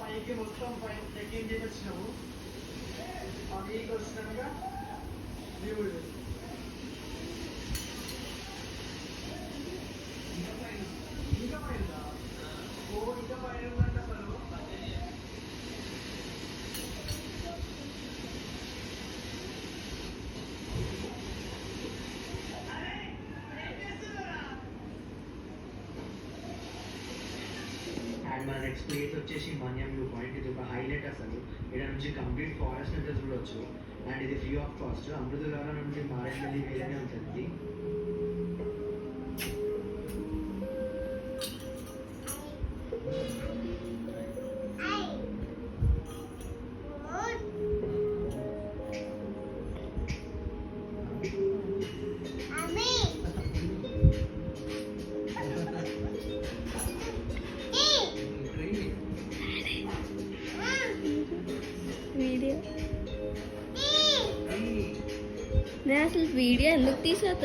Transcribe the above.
పైకి మొత్తం ట్రెక్కింగ్ చేసి వచ్చినాము. ఆ పైకి వచ్చినాక దేవుడు ఇంకా పైన ఓ ఇంకా పైన ఉందంటే అసలు అండ్ మన నెక్స్ట్ ప్లేస్ వచ్చేసి మన్యం వ్యూ పాయింట్. ఇది ఒక హైలైట్ అసలు. ఇక్కడ నుంచి కంప్లీట్ ఫారెస్ట్ అయితే చూడవచ్చు. అండ్ ఇది ఫ్రీ ఆఫ్ కాస్ట్. అమృతధార నుండి మారేడుమిల్లి వేరేనే ఉంటుంది. వీడియో నేను అసలు వీడియో ఎందుకు తీసేస్తాను.